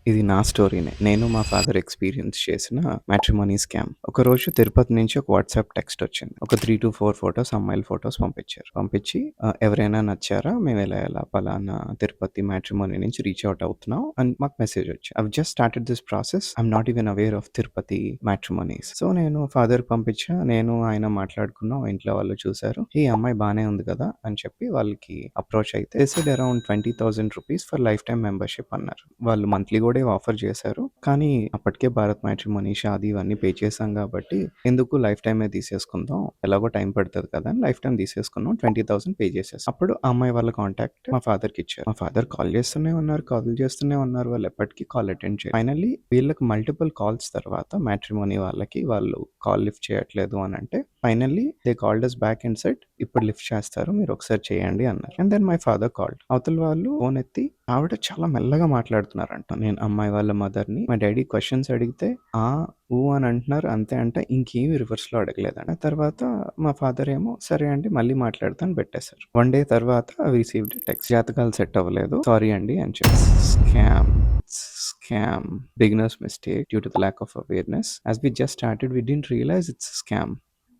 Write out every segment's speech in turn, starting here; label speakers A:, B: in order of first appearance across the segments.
A: ఇది నా స్టోరీనే. నేను మా ఫాదర్ ఎక్స్‌పీరియన్స్ చేసిన మ్యాట్రిమోనీ స్కామ్. ఒకరోజు తిరుపతి నుంచి ఒక వాట్సాప్ టెక్స్ట్ వచ్చింది. ఒక 3-4 ఫోటోస్, అమ్మాయిల ఫోటోస్ పంపించారు. పంపించి ఎవరైనా నచ్చారా? మేము ఇలా పలానా తిరుపతి మ్యాట్రిమోనీ నుంచి రీచ్ ఔట్ అవుతున్నాం అని మాకు మెసేజ్ వచ్చింది. I've just started this process. I'm not even aware of Tirupati matrimonies. So, నేను ఫాదర్‌కి పంపించా. నేను ఆయన మాట్లాడుకున్నాం. ఇంట్లో వాళ్ళు చూసారు. ఈ అమ్మాయి బానే ఉంది కదా! అని చెప్పి వాళ్ళకి అప్రోచ్ అయితే they said around ₹20,000 for life time membership అన్నారు. వాళ్ళు మంత్లీ కూడా ఆఫర్ చేశారు. కానీ అప్పటికే భారత్ మ్యాట్రిమోనీ, షాదీ ఇవన్నీ పే చేశాం కాబట్టి ఎందుకు లైఫ్ టైమే తీసేసుకుందాం. ఎలాగో టైం పడతది కదా! అని లైఫ్ టైమ్ తీసేసుకున్నాం. 20,000 పే చేసేసాం. అప్పుడు ఆ అమ్మాయి వాళ్ళ కాంటాక్ట్ మా ఫాదర్‌కి ఇచ్చారు. మా ఫాదర్ కాల్ చేస్తూనే ఉన్నారు. కాల్ చేస్తూనే ఉన్నారు. వాళ్ళు ఎప్పటికీ కాల్ అటెండ్ చేయలేదు. ఫైనల్లీ వీళ్ళకి మల్టిపుల్ కాల్స్ తర్వాత మ్యాట్రిమోనీ వాళ్ళకి వాళ్ళు కాల్ లిఫ్ట్ చేయట్లేదు అని అంటే finally they called us back and said ఇప్పుడు లిఫ్ట్ చేస్తారు. మీరు ఒకసారి చేయండి అన్నారు. And then my father called. అవతల వాళ్ళు ఫోన్ ఎత్తి ఆవిడ చాలా మెల్లగా మాట్లాడుతున్నారంట. నేను అమ్మాయి వాళ్ళ మదర్‌ని. మా డ్యాడీ క్వెషన్స్ అడిగితే ఆ! ఊ అని అంటున్నారు. అంతే అంట. ఇంకేమి రివర్స్‌లో అడగలేదంట. తర్వాత మా ఫాదర్ ఏమో సరే అండి మళ్ళీ మాట్లాడతా అని పెట్టేశారు. 1 డే తర్వాత ఐ రిసీవ్డ్ టెక్స్ట్. జాతకాలు సెట్ అవ్వలేదు. సారీ అండి అని చెప్పి. Scam. Scam. Beginners mistake due to the lack of awareness. As we just started we didn't realise it's scam.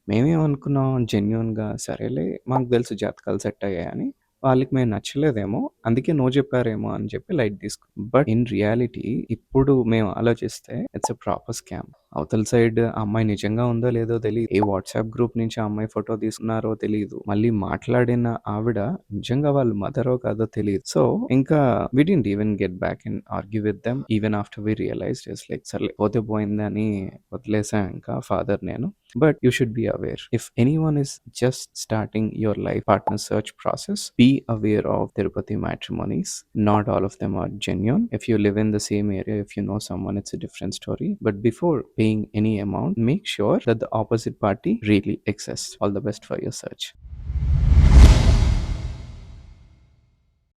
A: మేమేమనుకున్నాం జెన్యూన్‌గా సరేలే మాకు తెలుసు జాతకాలు సెట్ అయ్యాయని. వాళ్ళకి మేము నచ్చలేదేమో, అందుకే నో చెప్పారేమో అని చెప్పి లైట్ తీసుకున్నాం. బట్ ఇన్ రియాలిటీ ఇప్పుడు మేము ఆలోచిస్తే ఇట్స్ ఎ ప్రాపర్ స్కామ్. అవతల సైడ్ ఆ అమ్మాయి నిజంగా ఉందో లేదో తెలీదు. ఏ వాట్సాప్ గ్రూప్ నుంచి ఆ అమ్మాయి ఫోటో తీసుకున్నారో తెలీదు. మళ్ళీ మాట్లాడిన ఆవిడ నిజంగా వాళ్ళ మదరో కాదో తెలీదు. సో, ఇంకా we didn't even get back and argue with them even after we realised it's like సర్లే పోతే పోయిందని వదిలేసాం ఇంకా ఫాదర్ నేను. But you should be aware. If anyone is just starting your life partner search process, be aware of Tirupati matrimonies. Not all of them are genuine. If you live in the same area, if you know someone, it's a different story. But before paying any amount, make sure that the opposite party really exists. All the best for your search.